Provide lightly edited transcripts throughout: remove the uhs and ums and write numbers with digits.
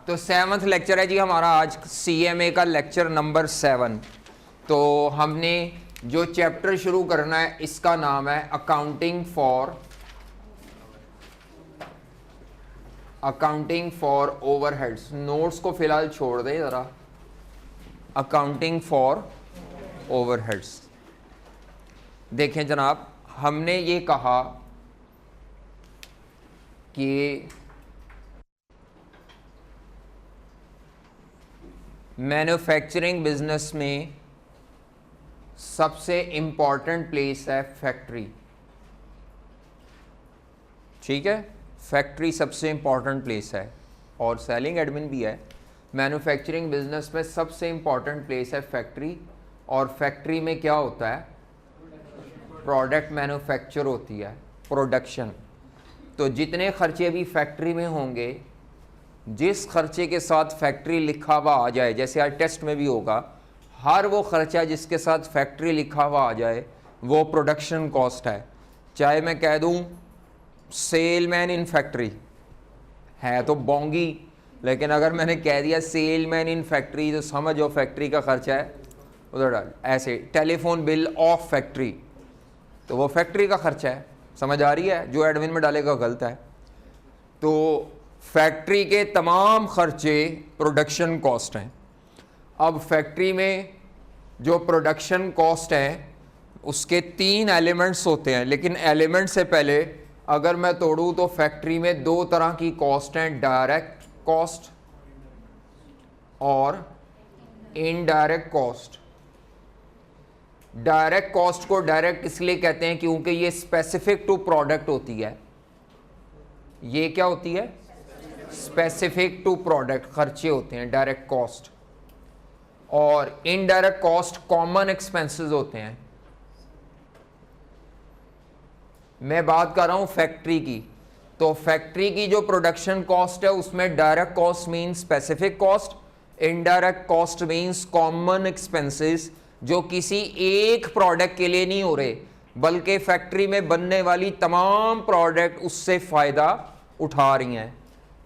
तो 7वां लेक्चर है जी हमारा आज CMA का लेक्चर नंबर 7। तो हमने जो चैप्टर शुरू करना है इसका नाम है अकाउंटिंग फॉर ओवरहेड्स। नोट्स को फिलहाल छोड़ दें ज़रा। Accounting for overheads. देखें जनाब, हमने ये कहा कि मैन्युफैक्चरिंग बिजनेस में सबसे इंपॉर्टेंट प्लेस है फैक्ट्री। ठीक है, फैक्ट्री सबसे इंपॉर्टेंट प्लेस है और सेलिंग एडमिन भी है। मैन्युफैक्चरिंग बिजनेस में सबसे इंपॉर्टेंट प्लेस है फैक्ट्री। और फैक्ट्री में क्या होता है? प्रोडक्ट मैन्युफैक्चर होती है, प्रोडक्शन। तो जितने खर्चे भी फैक्ट्री में होंगे, जिस खर्चे के साथ फैक्ट्री लिखा हुआ आ जाए, जैसे आज टेस्ट में भी होगा, हर वो खर्चा जिसके साथ फैक्ट्री लिखा हुआ आ जाए वो प्रोडक्शन कॉस्ट है। चाहे मैं कह दूं सेलमैन इन फैक्ट्री, है तो बोंगी, लेकिन अगर मैंने कह दिया सेलमैन इन फैक्ट्री तो समझो फैक्ट्री का खर्चा है उधर डाल। ऐसे टेलीफोन बिल ऑफ फैक्ट्री, तो वो फैक्ट्री का खर्चा है। समझ आ रही है? जो एडमिन में डालेगा गलत है। तो फैक्ट्री के तमाम खर्चे प्रोडक्शन कॉस्ट हैं। अब फैक्ट्री में जो प्रोडक्शन कॉस्ट है उसके 3 एलिमेंट्स होते हैं, लेकिन एलिमेंट से पहले अगर मैं तोड़ूं तो फैक्ट्री में 2 तरह की कॉस्ट हैं, डायरेक्ट कॉस्ट और इनडायरेक्ट कॉस्ट। डायरेक्ट कॉस्ट को डायरेक्ट इसलिए कहते हैं क्योंकि ये स्पेसिफिक टू प्रोडक्ट होती है। ये क्या होती है? स्पेसिफिक टू प्रोडक्ट खर्चे होते हैं, डायरेक्ट कॉस्ट। और इनडायरेक्ट कॉस्ट कॉमन एक्सपेंसेस होते हैं। मैं बात कर रहा हूं फैक्ट्री की, तो फैक्ट्री की जो प्रोडक्शन कॉस्ट है उसमें direct cost means specific cost, indirect cost means common expenses जो किसी एक प्रोडक्ट के लिए नहीं हो रहे बल्कि फैक्ट्री में बनने वाली तमाम प्रोडक्ट उससे फायदा उठा रही हैं।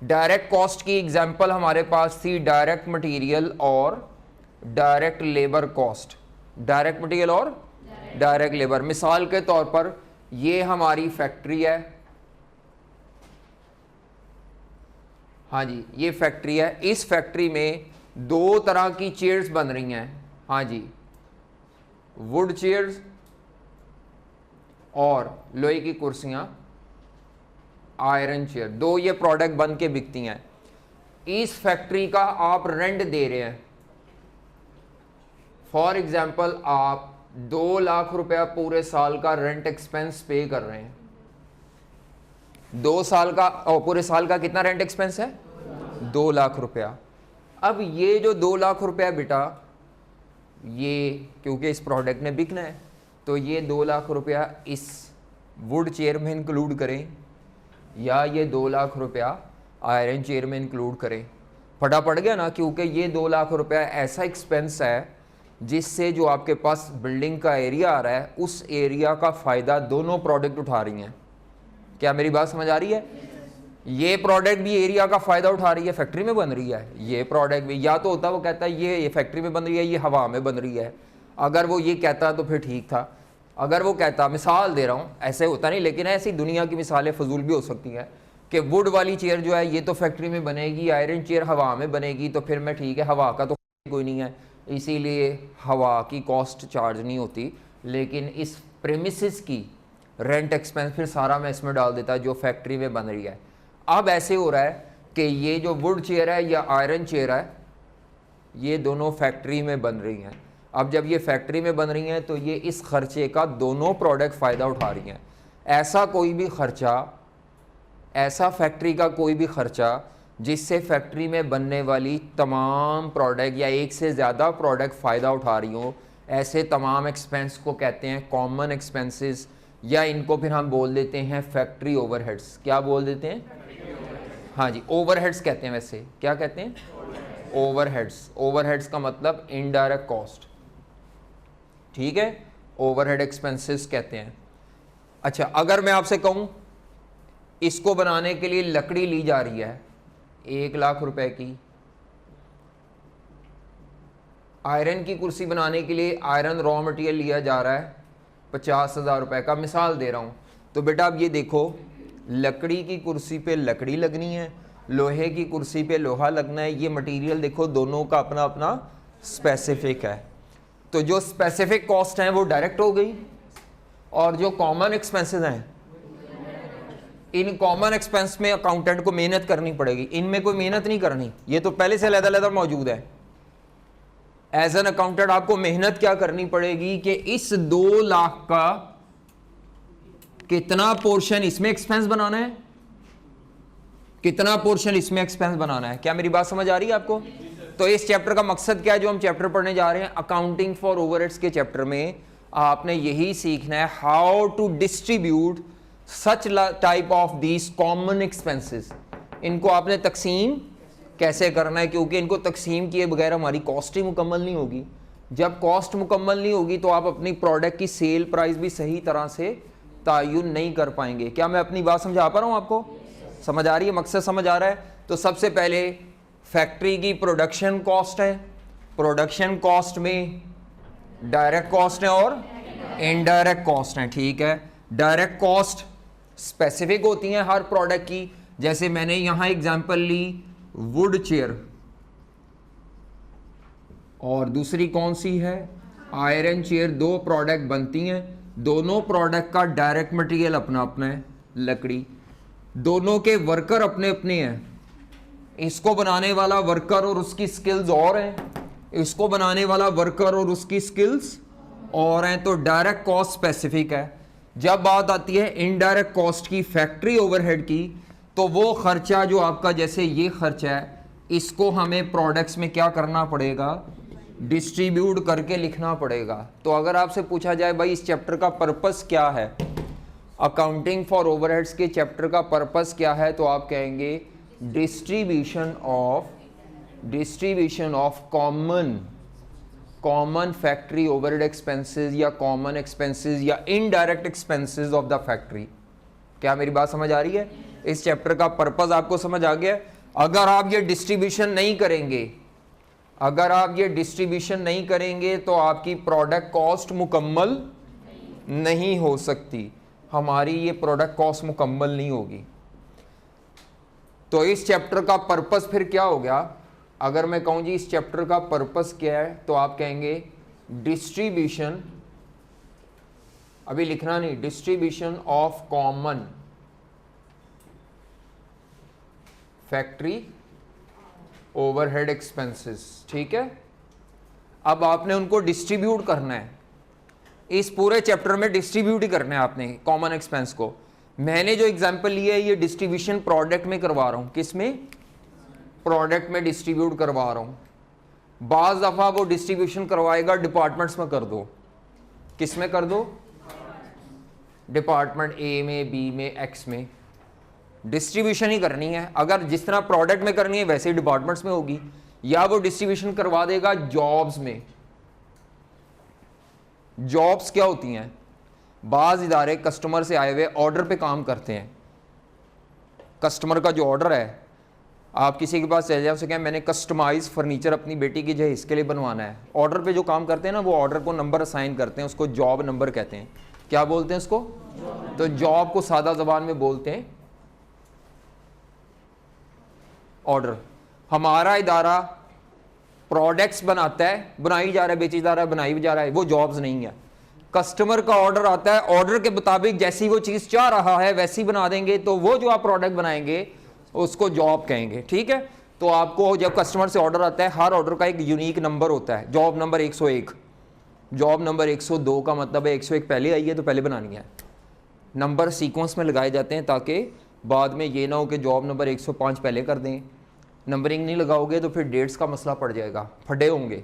डायरेक्ट कॉस्ट की एग्जांपल हमारे पास थी डायरेक्ट मटेरियल और direct labour cost. Direct material और डायरेक्ट लेबर। मिसाल के तौर पर ये हमारी फैक्ट्री है, हाँ जी ये फैक्ट्री है। इस फैक्ट्री में 2 तरह की चेयर्स बन रही हैं, हाँ जी, वुड चेयर्स और लोहे की कुर्सियां, आयरन चेयर। 2 ये प्रोडक्ट बन के बिकती हैं। इस फैक्ट्री का आप रेंट दे रहे हैं। फॉर एग्जाम्पल आप 2 लाख रुपया पूरे साल का रेंट एक्सपेंस पे कर रहे हैं। 2 साल का और पूरे साल का कितना रेंट एक्सपेंस है? 2 लाख रुपया। अब ये जो 2 लाख रुपया बेटा, ये क्योंकि इस प्रोडक्ट ने बिकना है तो ये 2 लाख रुपया इस वुड चेयर में इंक्लूड करें या ये 2 लाख रुपया आयरन चेयर में इंक्लूड करें। फटा पड़ गया ना, क्योंकि ये 2 लाख रुपया ऐसा एक्सपेंस है जिससे जो आपके पास बिल्डिंग का एरिया आ रहा है उस एरिया का फ़ायदा दोनों प्रोडक्ट उठा रही हैं। क्या मेरी बात समझ आ रही है? ये प्रोडक्ट भी एरिया का फ़ायदा उठा रही है, फैक्ट्री में बन रही है। ये प्रोडक्ट भी, या तो होता वो कहता है ये फैक्ट्री में बन रही है, ये हवा में बन रही है। अगर वो ये कहता तो फिर ठीक था। अगर वो कहता, मिसाल दे रहा हूँ, ऐसे होता नहीं, लेकिन ऐसी दुनिया की मिसालें फजूल भी हो सकती हैं कि वुड वाली चेयर जो है ये तो फैक्ट्री में बनेगी, आयरन चेयर हवा में बनेगी, तो फिर मैं ठीक है, हवा का तो कोई नहीं है इसीलिए हवा की कॉस्ट चार्ज नहीं होती, लेकिन इस प्रेमिसेस की रेंट एक्सपेंस फिर सारा मैं इसमें डाल देता जो फैक्ट्री में बन रही है। अब ऐसे हो रहा है कि ये जो वुड चेयर है या आयरन चेयर है ये दोनों फैक्ट्री में बन रही हैं। अब जब ये फैक्ट्री में बन रही हैं तो ये इस खर्चे का दोनों प्रोडक्ट फ़ायदा उठा रही हैं। ऐसा कोई भी खर्चा, ऐसा फैक्ट्री का कोई भी खर्चा जिससे फैक्ट्री में बनने वाली तमाम प्रोडक्ट या एक से ज़्यादा प्रोडक्ट फ़ायदा उठा रही हो, ऐसे तमाम एक्सपेंस को कहते हैं कॉमन एक्सपेंसेस, या इनको फिर हम बोल देते हैं फैक्ट्री ओवरहेड्स। क्या बोल देते हैं? हाँ जी, ओवरहेड्स कहते हैं। वैसे क्या कहते हैं? ओवरहेड्स। ओवरहेड्स का मतलब इनडायरेक्ट कॉस्ट, ठीक है, ओवरहेड एक्सपेंसेस कहते हैं। अच्छा, अगर मैं आपसे कहूँ इसको बनाने के लिए लकड़ी ली जा रही है 1 लाख रुपए की, आयरन की कुर्सी बनाने के लिए आयरन रॉ मटेरियल लिया जा रहा है 50,000 रुपये का, मिसाल दे रहा हूँ। तो बेटा अब ये देखो, लकड़ी की कुर्सी पे लकड़ी लगनी है, लोहे की कुर्सी पे लोहा लगना है। ये मटेरियल देखो दोनों का अपना अपना स्पेसिफिक है। तो जो स्पेसिफिक कॉस्ट है वो डायरेक्ट हो गई, और जो कॉमन एक्सपेंसेस हैं, इन कॉमन एक्सपेंस में अकाउंटेंट को मेहनत करनी पड़ेगी, इनमें कोई मेहनत नहीं करनी, ये तो पहले से अलग-अलग मौजूद है। एज एन अकाउंटेंट आपको मेहनत क्या करनी पड़ेगी कि इस 2 लाख का कितना पोर्शन इसमें एक्सपेंस बनाना है, कितना पोर्शन इसमें एक्सपेंस बनाना है। क्या मेरी बात समझ आ रही है आपको? तो इस चैप्टर का मकसद क्या है जो हम चैप्टर पढ़ने जा रहे हैं, अकाउंटिंग फॉर ओवरहेड्स के चैप्टर में आपने यही सीखना है, how to distribute such type of these common expenses. इनको आपने तकसीम कैसे करना है, क्योंकि इनको तकसीम किए बगैर हमारी कॉस्ट ही मुकम्मल नहीं होगी। जब कॉस्ट मुकम्मल नहीं होगी तो आप अपनी प्रोडक्ट की सेल प्राइस भी सही तरह से तयन नहीं कर पाएंगे। क्या मैं अपनी बात समझा पा रहा हूँ आपको? समझ आ रही है? मकसद समझ आ रहा है? तो सबसे पहले फैक्ट्री की प्रोडक्शन कॉस्ट है, प्रोडक्शन कॉस्ट में डायरेक्ट कॉस्ट है और इनडायरेक्ट कॉस्ट है। ठीक है, डायरेक्ट कॉस्ट स्पेसिफिक होती हैं हर प्रोडक्ट की, जैसे मैंने यहां एग्जांपल ली वुड चेयर, और दूसरी कौन सी है आयरन चेयर। 2 प्रोडक्ट बनती हैं, दोनों प्रोडक्ट का डायरेक्ट मटेरियल अपना अपना है लकड़ी, दोनों के वर्कर अपने अपने हैं। इसको बनाने वाला वर्कर और उसकी स्किल्स और हैं, इसको बनाने वाला वर्कर और उसकी स्किल्स और हैं। तो डायरेक्ट कॉस्ट स्पेसिफिक है। जब बात आती है इनडायरेक्ट कॉस्ट की, फैक्ट्री ओवरहेड की, तो वो खर्चा जो आपका, जैसे ये खर्चा है, इसको हमें प्रोडक्ट्स में क्या करना पड़ेगा, डिस्ट्रीब्यूट करके लिखना पड़ेगा। तो अगर आपसे पूछा जाए भाई इस चैप्टर का पर्पस क्या है, अकाउंटिंग फॉर ओवरहेड्स के चैप्टर का पर्पस क्या है, तो आप कहेंगे distribution of common factory overhead expenses या कॉमन एक्सपेंसेस या indirect expenses of the factory. क्या मेरी बात समझ आ रही है? इस चैप्टर का पर्पस आपको समझ आ गया? अगर आप ये डिस्ट्रीब्यूशन नहीं करेंगे, अगर आप ये डिस्ट्रीब्यूशन नहीं करेंगे तो आपकी प्रोडक्ट कॉस्ट मुकम्मल नहीं हो सकती, हमारी ये प्रोडक्ट कॉस्ट मुकम्मल नहीं होगी। तो इस चैप्टर का पर्पस फिर क्या हो गया? अगर मैं कहूं जी इस चैप्टर का पर्पस क्या है, तो आप कहेंगे डिस्ट्रीब्यूशन, अभी लिखना नहीं, distribution of common factory overhead expenses. ठीक है, अब आपने उनको डिस्ट्रीब्यूट करना है, इस पूरे चैप्टर में डिस्ट्रीब्यूट ही करना है आपने कॉमन एक्सपेंस को। मैंने जो एग्जांपल लिया है ये डिस्ट्रीब्यूशन प्रोडक्ट में करवा रहा हूं, किसमें? प्रोडक्ट में डिस्ट्रीब्यूट करवा रहा हूं। बाज दफा वो डिस्ट्रीब्यूशन करवाएगा डिपार्टमेंट्स में कर दो, किस में कर दो? डिपार्टमेंट ए में, बी में, एक्स में डिस्ट्रीब्यूशन ही करनी है। अगर जिस तरह प्रोडक्ट में करनी है वैसे ही डिपार्टमेंट्स में होगी, या वो डिस्ट्रीब्यूशन करवा देगा जॉब्स में। जॉब्स क्या होती हैं? बाज इदारे कस्टमर से आए हुए ऑर्डर पे काम करते हैं। कस्टमर का जो ऑर्डर है, आप किसी के पास चले जाओ, उसे कहें मैंने कस्टमाइज फर्नीचर अपनी बेटी की जहेज के लिए बनवाना है। ऑर्डर पे जो काम करते हैं ना, वो ऑर्डर को नंबर असाइन करते हैं, उसको जॉब नंबर कहते हैं। क्या बोलते हैं उसको? तो जॉब को सादा जबान में बोलते हैं ऑर्डर। हमारा इदारा प्रोडक्ट्स बनाता है, बनाई जा रहा है, बेची जा रहा है, बनाई जा रहा है, वो जॉब्स नहीं है। कस्टमर का ऑर्डर आता है, ऑर्डर के मुताबिक जैसी वो चीज़ चाह रहा है वैसी बना देंगे, तो वो जो आप प्रोडक्ट बनाएंगे उसको जॉब कहेंगे। ठीक है, तो आपको जब कस्टमर से ऑर्डर आता है, हर ऑर्डर का एक यूनिक नंबर होता है। जॉब नंबर 101, जॉब नंबर 102 का मतलब है 101 पहले आई है तो पहले बनानी है। नंबर सीक्वेंस में लगाए जाते हैं ताकि बाद में ये ना हो कि जॉब नंबर 105 पहले कर दें। नंबरिंग नहीं लगाओगे तो फिर डेट्स का मसला पड़ जाएगा, फटे होंगे,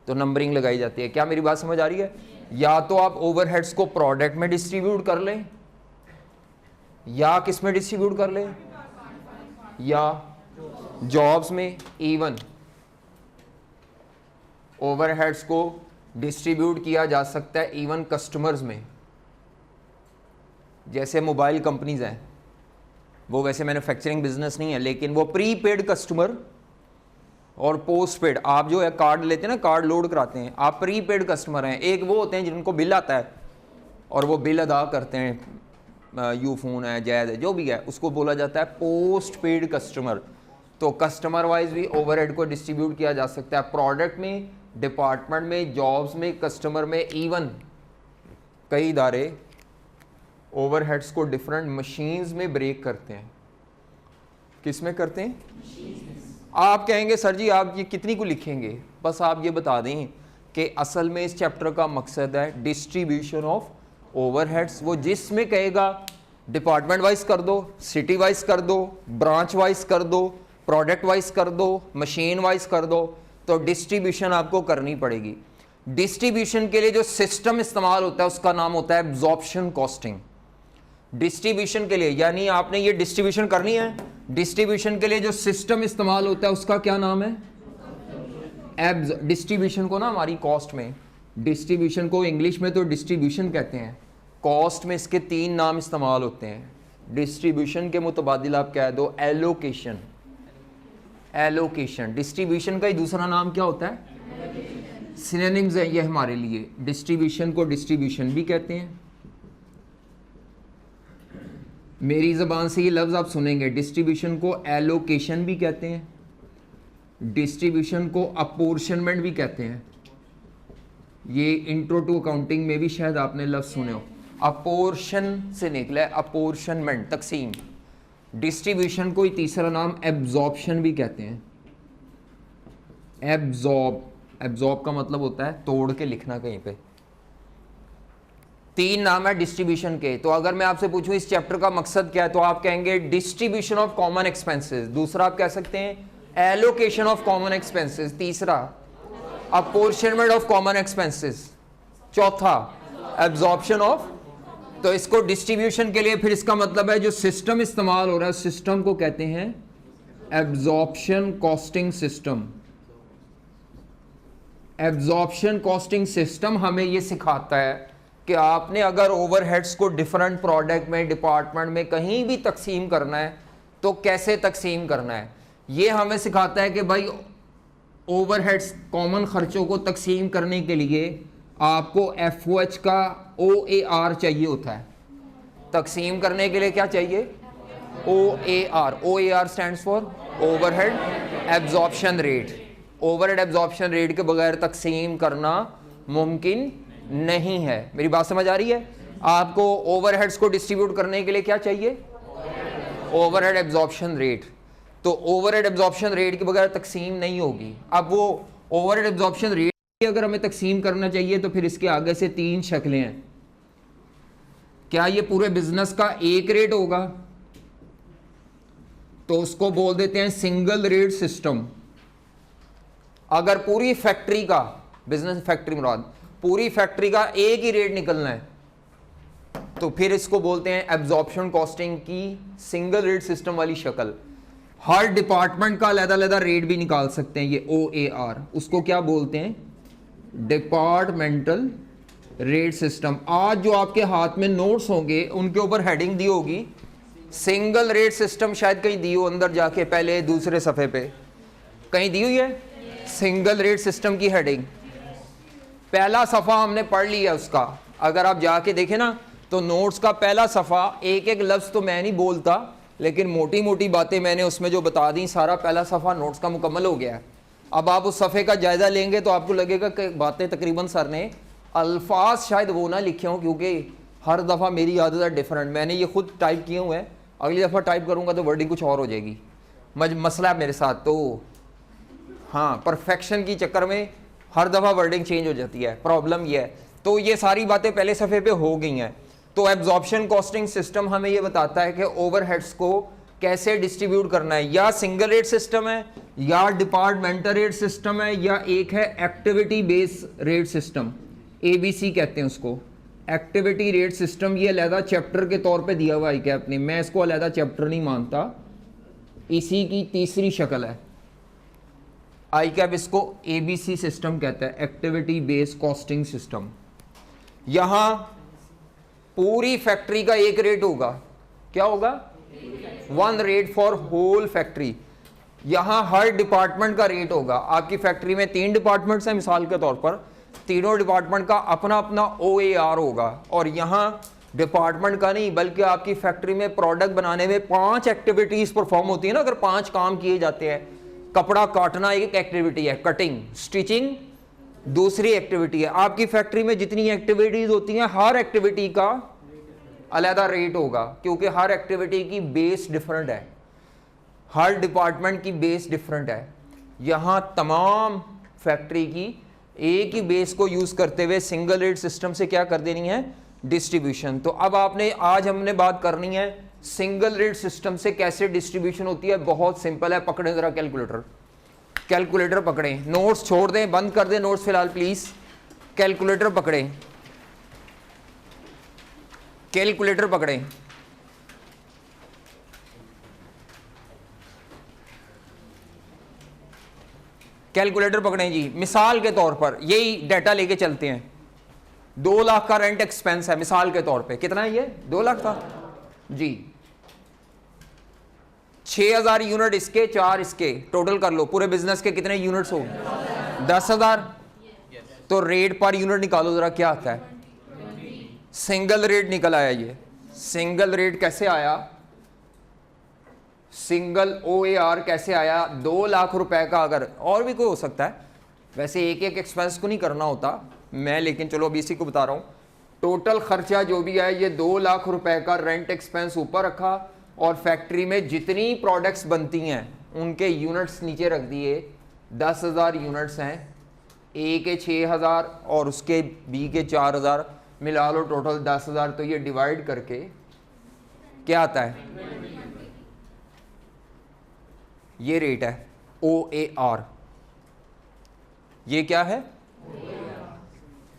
तो नंबरिंग लगाई जाती है। क्या मेरी बात समझ आ रही है? या तो आप ओवरहेड्स को प्रोडक्ट में डिस्ट्रीब्यूट कर लें, या किस में डिस्ट्रीब्यूट कर लें, या जॉब्स में। इवन ओवरहेड्स को डिस्ट्रीब्यूट किया जा सकता है इवन कस्टमर्स में। जैसे मोबाइल कंपनीज हैं, वो वैसे मैन्युफैक्चरिंग बिजनेस नहीं है, लेकिन वो प्रीपेड कस्टमर और पोस्ट पेड, आप जो है कार्ड लेते हैं ना, कार्ड लोड कराते हैं, आप प्रीपेड कस्टमर हैं। एक वो होते हैं जिनको बिल आता है और वो बिल अदा करते हैं, यूफोन है, जैद है, जो भी है, उसको बोला जाता है पोस्ट पेड कस्टमर। तो कस्टमर वाइज भी ओवरहेड को डिस्ट्रीब्यूट किया जा सकता है, प्रोडक्ट में, डिपार्टमेंट में, जॉब्स में, कस्टमर में। इवन कई इदारे ओवरहेड्स को डिफरेंट मशीन्स में ब्रेक करते हैं। किस में करते हैं? आप कहेंगे सर जी आप ये कितनी को लिखेंगे, बस आप ये बता दें कि असल में इस चैप्टर का मकसद है डिस्ट्रीब्यूशन ऑफ ओवरहेड्स। वो जिसमें कहेगा डिपार्टमेंट वाइज कर दो, सिटी वाइज कर दो, ब्रांच वाइज कर दो, प्रोडक्ट वाइज कर दो, मशीन वाइज कर दो, तो डिस्ट्रीब्यूशन आपको करनी पड़ेगी। डिस्ट्रीब्यूशन के लिए जो सिस्टम इस्तेमाल होता है उसका नाम होता है एब्जॉर्प्शन कॉस्टिंग। डिस्ट्रीब्यूशन के लिए, यानी आपने ये डिस्ट्रीब्यूशन करनी है, डिस्ट्रीब्यूशन के लिए जो सिस्टम इस्तेमाल होता है उसका क्या नाम है? डिस्ट्रीब्यूशन को ना हमारी कॉस्ट में, डिस्ट्रीब्यूशन को इंग्लिश में तो डिस्ट्रीब्यूशन कहते हैं, कॉस्ट में इसके 3 नाम इस्तेमाल होते हैं। डिस्ट्रीब्यूशन के मुतबादिल आप कह दो एलोकेशन। एलोकेशन डिस्ट्रीब्यूशन का ही दूसरा नाम क्या होता है? सिनोनिम्स है ये हमारे लिए। डिस्ट्रीब्यूशन को डिस्ट्रीब्यूशन भी कहते हैं। मेरी ज़बान से ये लफ्ज़ आप सुनेंगे, डिस्ट्रीब्यूशन को एलोकेशन भी कहते हैं, डिस्ट्रीब्यूशन को अपोर्शनमेंट भी कहते हैं। ये इंट्रो टू अकाउंटिंग में भी शायद आपने लफ्ज़ सुने हो, अपोर्शन से निकला है अपोर्शनमेंट, तकसीम। डिस्ट्रीब्यूशन को ही तीसरा नाम एब्जॉर्प्शन भी कहते हैं। एब्जॉर्ब का मतलब होता है तोड़ के लिखना कहीं पे। 3 नाम है डिस्ट्रीब्यूशन के। तो अगर मैं आपसे पूछूं इस चैप्टर का मकसद क्या है, तो आप कहेंगे डिस्ट्रीब्यूशन ऑफ कॉमन एक्सपेंसेस। दूसरा आप कह सकते हैं एलोकेशन ऑफ कॉमन एक्सपेंसेस। तीसरा अपोर्शनमेंट ऑफ कॉमन एक्सपेंसेस। चौथा एब्जॉर्प्शन ऑफ। तो इसको डिस्ट्रीब्यूशन के लिए फिर इसका मतलब है जो सिस्टम इस्तेमाल हो रहा है, सिस्टम को कहते हैं absorption costing system. Absorption costing system हमें ये सिखाता है कि आपने अगर ओवरहेड्स को डिफरेंट प्रोडक्ट में, डिपार्टमेंट में कहीं भी तकसीम करना है तो कैसे तकसीम करना है। ये हमें सिखाता है कि भाई ओवरहेड्स कॉमन खर्चों को तकसीम करने के लिए आपको FOH का OAR चाहिए होता है। तकसीम करने के लिए क्या चाहिए? OAR। OAR stands for overhead absorption rate. Overhead absorption rate के बगैर तकसीम करना मुमकिन नहीं है। मेरी बात समझ आ रही है? आपको ओवरहेड्स को डिस्ट्रीब्यूट करने के लिए क्या चाहिए? Overhead absorption rate. तो ओवरहेड एब्जॉर्प्शन रेट के बगैर तकसीम नहीं होगी। अब वो ओवरहेड एब्जॉर्प्शन रेट अगर हमें तकसीम करना चाहिए तो फिर इसके आगे से 3 शक्लें हैं। क्या ये पूरे बिजनेस का एक रेट होगा? तो उसको बोल देते हैं सिंगल रेट सिस्टम। अगर पूरी फैक्ट्री का, बिजनेस फैक्ट्री मुराद, पूरी फैक्ट्री का एक ही रेट निकलना है तो फिर इसको बोलते हैं एब्जॉर्प्शन कॉस्टिंग की सिंगल रेट सिस्टम वाली शक्ल। हर डिपार्टमेंट का अलग-अलग रेट भी निकाल सकते हैं, ये OAR। उसको क्या बोलते हैं? Departmental rate system. आज जो आपके हाथ में नोट्स होंगे उनके ऊपर हेडिंग दी होगी सिंगल रेट सिस्टम, शायद कहीं दी हो अंदर जाके, पहले दूसरे सफ़े पे कहीं दी हुई है सिंगल रेट सिस्टम की हेडिंग। पहला सफ़ा हमने पढ़ लिया उसका। अगर आप जाके देखें ना तो नोट्स का पहला सफ़ा, एक एक लफ्ज़ तो मैं नहीं बोलता लेकिन मोटी मोटी बातें मैंने उसमें जो बता दी, सारा पहला सफ़ा नोट्स का मुकम्मल हो गया है। अब आप उस सफ़े का जायज़ा लेंगे तो आपको लगेगा कि बातें तकरीबन सर ने, अल्फाज शायद वो ना लिखे हों क्योंकि हर दफ़ा मेरी आदत है डिफरेंट। मैंने ये खुद टाइप किए हुए हैं, अगली दफ़ा टाइप करूँगा तो वर्डिंग कुछ और हो जाएगी। मसला है मेरे साथ। तो हाँ, परफेक्शन की चक्कर में हर दफ़ा वर्डिंग चेंज हो जाती है, प्रॉब्लम ये है। तो ये सारी बातें पहले सफ़े पे हो गई हैं। तो एब्जॉर्प्शन कॉस्टिंग सिस्टम हमें ये बताता है कि ओवरहेड्स को कैसे डिस्ट्रीब्यूट करना है। या सिंगल रेट सिस्टम है, या डिपार्टमेंटल रेट सिस्टम है, या एक है activity base rate system, ABC कहते हैं उसको। एक्टिविटी रेट सिस्टम ये अलहदा चैप्टर के तौर पे दिया हुआ है क्या अपने, मैं इसको अलहदा चैप्टर नहीं मानता, इसी की तीसरी शक्ल है। ICAP इसको ABC सिस्टम कहता है, एक्टिविटी बेस कॉस्टिंग सिस्टम। यहां पूरी फैक्ट्री का एक रेट होगा। क्या होगा? 1 रेट फॉर होल फैक्ट्री। यहाँ हर डिपार्टमेंट का रेट होगा। आपकी फैक्ट्री में 3 डिपार्टमेंट्स हैं मिसाल के तौर पर, तीनों डिपार्टमेंट का अपना अपना OAR होगा, और यहाँ डिपार्टमेंट का नहीं बल्कि आपकी फैक्ट्री में प्रोडक्ट बनाने में 5 एक्टिविटीज परफॉर्म होती है ना। अगर 5 काम किए जाते हैं, कपड़ा काटना एक एक्टिविटी है, कटिंग, स्टिचिंग दूसरी एक्टिविटी है। आपकी फैक्ट्री में जितनी एक्टिविटीज होती हैं हर एक्टिविटी का अलग रेट होगा, क्योंकि हर एक्टिविटी की बेस डिफरेंट है, हर डिपार्टमेंट की बेस डिफरेंट है। यहाँ तमाम फैक्ट्री की एक ही बेस को यूज करते हुए सिंगल रेट सिस्टम से क्या कर देनी है, डिस्ट्रीब्यूशन। तो अब आपने आज हमने बात करनी है सिंगल रेट सिस्टम से कैसे डिस्ट्रीब्यूशन होती है। बहुत सिंपल है, पकड़े जरा कैलकुलेटर, कैलकुलेटर पकड़ें, नोट्स छोड़ दें, बंद कर दें नोट्स फिलहाल प्लीज, कैलकुलेटर पकड़ें, कैलकुलेटर पकड़ें। कैलकुलेटर पकड़ें जी। मिसाल के तौर पर यही डाटा लेके चलते हैं, 2 लाख का रेंट एक्सपेंस है मिसाल के तौर पे। कितना है ये? 2 लाख का जी। 6000 यूनिट इसके, 4 इसके, टोटल कर लो पूरे बिजनेस के कितने यूनिट्स हो? 10,000। तो रेट पर यूनिट निकालो जरा, क्या आता है? सिंगल रेट निकल आया। ये सिंगल रेट कैसे आया, सिंगल OAR कैसे आया? 2 लाख रुपए का, अगर और भी कोई हो सकता है, वैसे एक एक एक्सपेंस को नहीं करना होता मैं, लेकिन चलो अभी इसी को बता रहा हूं। टोटल खर्चा जो भी है ये 2 लाख रुपए का रेंट एक्सपेंस ऊपर रखा, और फैक्ट्री में जितनी प्रोडक्ट्स बनती हैं उनके यूनिट्स नीचे रख दिए। 10,000 यूनिट्स हैं, A के 6,000 और उसके B के 4,000, मिला लो टोटल 10,000। तो ये डिवाइड करके क्या आता है? ये रेट है OAR। ये क्या है?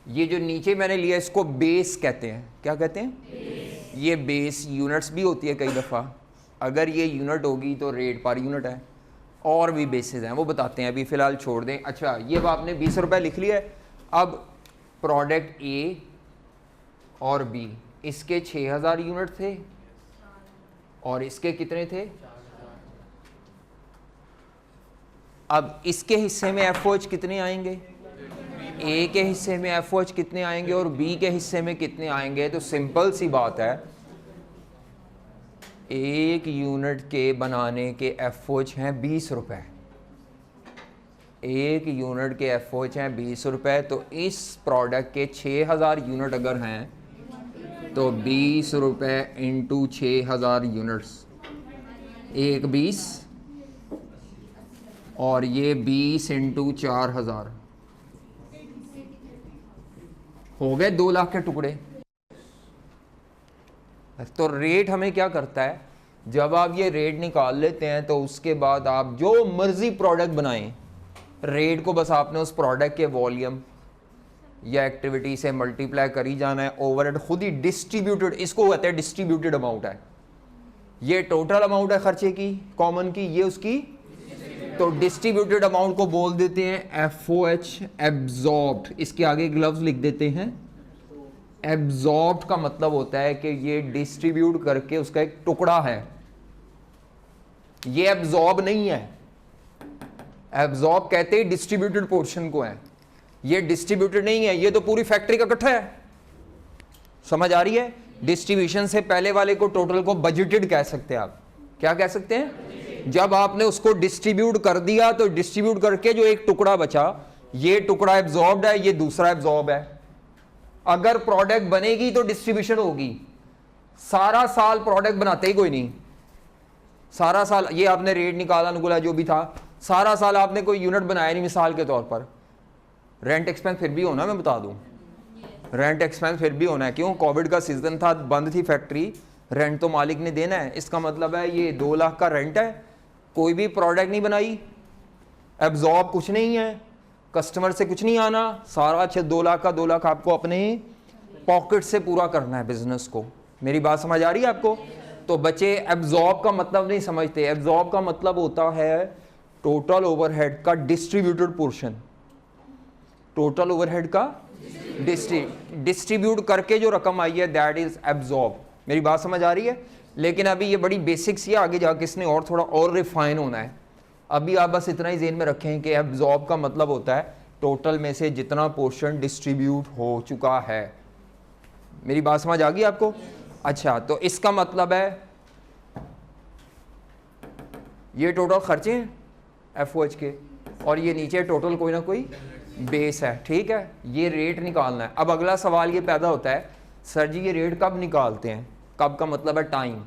ये जो नीचे मैंने लिया इसको बेस कहते हैं। क्या कहते हैं? बेस। ये बेस यूनिट्स भी होती है कई दफ़ा, अगर ये यूनिट होगी तो रेट पर यूनिट है, और भी बेसिस हैं वो बताते हैं, अभी फ़िलहाल छोड़ दें। अच्छा, ये अब आपने 20 रुपये लिख लिया है। अब प्रोडक्ट A और B, इसके 6,000 यूनिट थे और इसके कितने थे? अब इसके हिस्से में FOH कितने आएंगे? A के हिस्से में FOH कितने आएंगे और B के हिस्से में कितने आएंगे? तो सिंपल सी बात है, 1 यूनिट के बनाने के FOH हैं 20 रुपए। 1 यूनिट के FOH हैं 20 रुपए। तो इस प्रोडक्ट के 6,000 यूनिट अगर हैं तो 20 रुपए इंटू 6,000 यूनिट्स, 1 20 और ये 20 इंटू 4,000, हो गए 2 लाख के टुकड़े। तो रेट हमें क्या करता है, जब आप ये रेट निकाल लेते हैं तो उसके बाद आप जो मर्जी प्रोडक्ट बनाएं, रेट को बस आपने उस प्रोडक्ट के वॉल्यूम या एक्टिविटी से मल्टीप्लाई करी जाना है। ओवरहेड खुद ही डिस्ट्रीब्यूटेड, इसको कहते हैं डिस्ट्रीब्यूटेड अमाउंट है। ये टोटल अमाउंट है खर्चे की, कॉमन की, ये उसकी। तो डिस्ट्रीब्यूटेड अमाउंट को बोल देते हैं FOH, एब्जॉर्ब्ड। इसके आगे ग्लव्स लिख देते हैं। एब्जॉर्ब्ड का मतलब होता है कि ये डिस्ट्रीब्यूट करके उसका एक टुकड़ा है, ये एब्जॉर्ब नहीं है। एब्जॉर्ब कहते हैं डिस्ट्रीब्यूटेड पोर्शन को है, ये डिस्ट्रीब्यूटेड नहीं है, ये तो पूरी फैक्ट्री का इकट्ठा है। समझ आ रही है? डिस्ट्रीब्यूशन से पहले वाले को, टोटल को बजटेड कह सकते हैं आप। क्या कह सकते हैं? जब आपने उसको डिस्ट्रीब्यूट कर दिया तो डिस्ट्रीब्यूट करके जो एक टुकड़ा बचा, ये टुकड़ा एब्जॉर्ब्ड है, ये दूसरा एब्जॉर्ब है। अगर प्रोडक्ट बनेगी तो डिस्ट्रीब्यूशन होगी। सारा साल प्रोडक्ट बनाते ही कोई नहीं, सारा साल ये आपने रेट निकाला, अनुकूला जो भी था, सारा साल आपने कोई यूनिट बनाया नहीं। मिसाल के तौर पर रेंट एक्सपेंस फिर भी होना, मैं बता दूं, रेंट एक्सपेंस फिर भी होना है। क्यों? कोविड का सीजन था, बंद थी फैक्ट्री, रेंट तो मालिक ने देना है। इसका मतलब है ये 2 लाख का रेंट है, कोई भी प्रोडक्ट नहीं बनाई, एब्जॉर्ब कुछ नहीं है, कस्टमर से कुछ नहीं आना, सारा 2 लाख का 2 लाख आपको अपने पॉकेट से पूरा करना है बिजनेस को। मेरी बात समझ आ रही है आपको? तो बच्चे एब्जॉर्ब का मतलब नहीं समझते। एब्जॉर्ब का मतलब होता है टोटल ओवरहेड का डिस्ट्रीब्यूटेड पोर्शन, टोटल ओवरहेड का डिस्ट्रीब्यूट करके जो रकम आई है, दैट इज एब्जॉर्ब। मेरी बात समझ आ रही है? लेकिन अभी ये बड़ी बेसिक्स ही, आगे जाके इसने और थोड़ा और रिफाइन होना है। अभी आप बस इतना ही ज़हन में रखें कि एब्जॉर्ब का मतलब होता है टोटल में से जितना पोर्शन डिस्ट्रीब्यूट हो चुका है। मेरी बात समझ आ गई आपको? अच्छा, तो इसका मतलब है ये टोटल खर्चे हैं एफओएच के, और ये नीचे टोटल कोई ना कोई बेस है, ठीक है। ये रेट निकालना है। अब अगला सवाल ये पैदा होता है, सर जी ये रेट कब निकालते हैं? कब का मतलब है टाइम।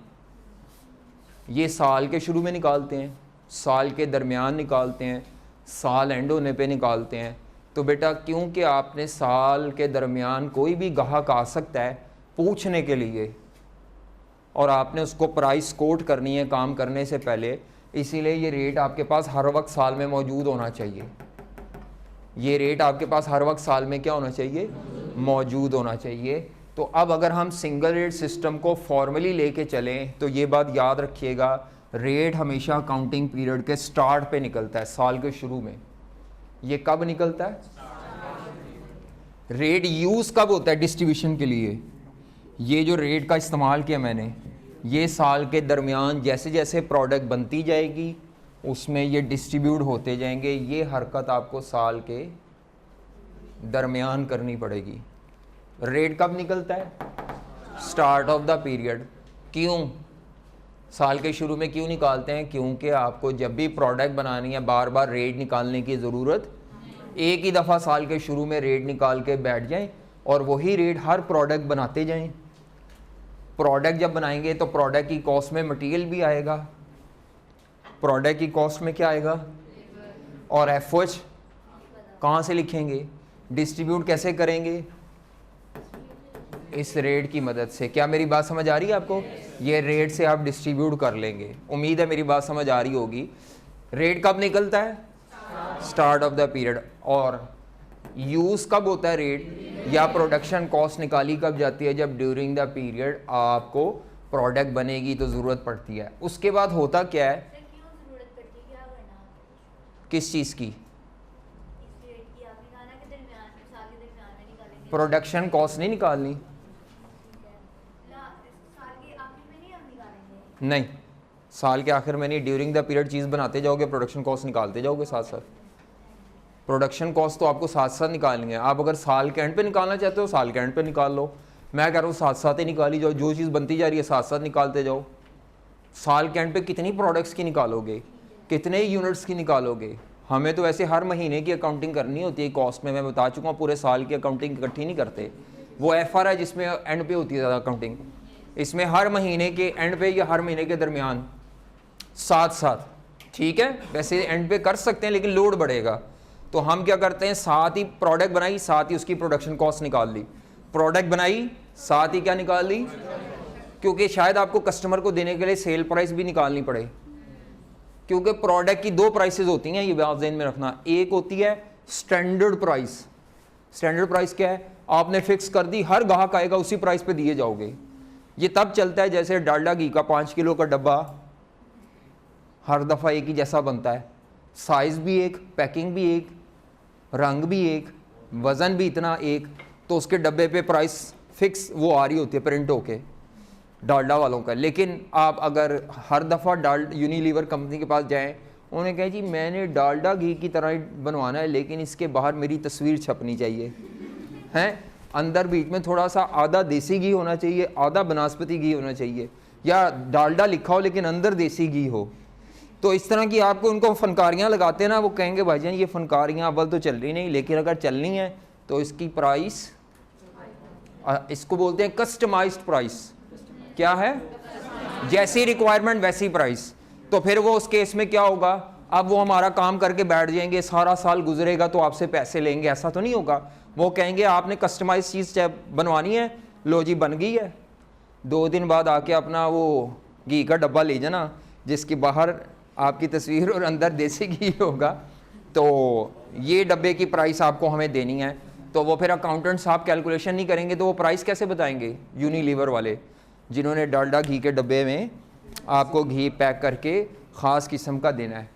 ये साल के शुरू में निकालते हैं, साल के दरमियान निकालते हैं, साल एंड होने पे निकालते हैं। तो बेटा क्योंकि आपने साल के दरमियान कोई भी ग्राहक आ सकता है पूछने के लिए, और आपने उसको प्राइस कोट करनी है काम करने से पहले, इसीलिए ये रेट आपके पास हर वक्त साल में मौजूद होना चाहिए। ये रेट आपके पास हर वक्त साल में क्या होना चाहिए? मौजूद होना चाहिए। तो अब अगर हम सिंगल रेट सिस्टम को फॉर्मली लेके चलें तो ये बात याद रखिएगा, रेट हमेशा अकाउंटिंग पीरियड के स्टार्ट पे निकलता है, साल के शुरू में। ये कब निकलता है? रेट यूज़ कब होता है डिस्ट्रीब्यूशन के लिए? ये जो रेट का इस्तेमाल किया मैंने, ये साल के दरमियान जैसे जैसे प्रोडक्ट बनती जाएगी उसमें ये डिस्ट्रीब्यूट होते जाएंगे। ये हरकत आपको साल के दरमियान करनी पड़ेगी। रेट कब निकलता है? Start of the period. क्यों साल के शुरू में क्यों निकालते हैं? क्योंकि आपको जब भी प्रोडक्ट बनानी है बार बार रेट निकालने की ज़रूरत, एक ही दफ़ा साल के शुरू में रेट निकाल के बैठ जाएं और वही रेट हर प्रोडक्ट बनाते जाएं। प्रोडक्ट जब बनाएंगे तो प्रोडक्ट की कॉस्ट में मटेरियल भी आएगा, प्रोडक्ट की कॉस्ट में क्या आएगा, और एफओएच कहाँ से लिखेंगे, डिस्ट्रीब्यूट कैसे करेंगे? इस रेट की मदद से। क्या मेरी बात समझ आ रही है आपको? ये रेट से आप डिस्ट्रीब्यूट कर लेंगे। उम्मीद है मेरी बात समझ आ रही होगी। रेट कब निकलता है? Start of the period. और यूज़ कब होता है रेट या प्रोडक्शन कॉस्ट निकाली कब जाती है? जब ड्यूरिंग द पीरियड आपको प्रोडक्ट बनेगी तो ज़रूरत पड़ती है। उसके बाद होता क्या है? किस चीज़ की? प्रोडक्शन कॉस्ट नहीं निकालनी, नहीं साल के आखिर में नहीं, ड्यूरिंग द पीरियड चीज़ बनाते जाओगे, प्रोडक्शन कॉस्ट निकालते जाओगे साथ साथ। प्रोडक्शन कॉस्ट तो आपको साथ साथ निकालनी है। आप अगर साल के एंड पे निकालना चाहते हो साल के एंड पे निकाल लो, मैं कह रहा हूँ साथ साथ ही निकाली जाओ, जो चीज़ बनती जा रही है साथ साथ निकालते जाओ। साल के एंड पे कितनी प्रोडक्ट्स की निकालोगे, कितने यूनिट्स की निकालोगे? हमें तो वैसे हर महीने की अकाउंटिंग करनी होती है कॉस्ट में, मैं बता चुका हूँ, पूरे साल की अकाउंटिंग इकट्ठी नहीं करते। वो एफआर है जिसमें एंड पे होती है ज़्यादा अकाउंटिंग, इसमें हर महीने के एंड पे या हर महीने के दरमियान साथ साथ, ठीक है। वैसे एंड पे कर सकते हैं लेकिन लोड बढ़ेगा, तो हम क्या करते हैं, साथ ही प्रोडक्ट बनाई साथ ही उसकी प्रोडक्शन कॉस्ट निकाल ली, प्रोडक्ट बनाई साथ ही क्या निकाल ली, क्योंकि शायद आपको कस्टमर को देने के लिए सेल प्राइस भी निकालनी पड़े, क्योंकि प्रोडक्ट की दो प्राइसेस होती हैं, ये बात ध्यान में रखना। एक होती है स्टैंडर्ड प्राइस। स्टैंडर्ड प्राइस क्या है? आपने फिक्स कर दी, हर ग्राहक आएगा उसी प्राइस पे दिए जाओगे। ये तब चलता है जैसे डालडा घी का 5 किलो का डब्बा हर दफ़ा एक ही जैसा बनता है, साइज़ भी एक, पैकिंग भी एक, रंग भी एक, वज़न भी इतना एक, तो उसके डब्बे पे प्राइस फिक्स वो आ रही होती है प्रिंट होके डालडा वालों का। लेकिन आप अगर हर दफ़ा यूनिलीवर कंपनी के पास जाएं, उन्हें कहें जी मैंने डालडा घी की तरह ही बनवाना है लेकिन इसके बाहर मेरी तस्वीर छपनी चाहिए, हैं अंदर बीच में थोड़ा सा आधा देसी घी होना चाहिए, आधा बनास्पति घी होना चाहिए, या डालडा लिखा हो लेकिन अंदर देसी घी हो। तो इस तरह की आपको उनको फनकारियाँ लगाते हैं ना, वो कहेंगे भाईजान ये फनकारियाँ अव्वल तो चल रही नहीं, लेकिन अगर चलनी है तो इसकी प्राइस, इसको बोलते हैं कस्टमाइज्ड प्राइस। क्या है? जैसी रिक्वायरमेंट वैसी प्राइस। तो फिर वो उस केस में क्या होगा, अब वो हमारा काम करके बैठ जाएंगे, सारा साल गुजरेगा तो आपसे पैसे लेंगे, ऐसा तो नहीं होगा। वो कहेंगे आपने कस्टमाइज चीज़ बनवानी है, लो जी बन गई है, 2 दिन बाद आके अपना वो घी का डब्बा ले जाना जिसके बाहर आपकी तस्वीर और अंदर देसी घी होगा, तो ये डब्बे की प्राइस आपको हमें देनी है। तो वो फिर अकाउंटेंट साहब कैलकुलेशन नहीं करेंगे तो वो प्राइस कैसे बताएंगे? यूनिलीवर वाले जिन्होंने डालडा घी के डब्बे में आपको घी पैक करके ख़ास किस्म का देना है।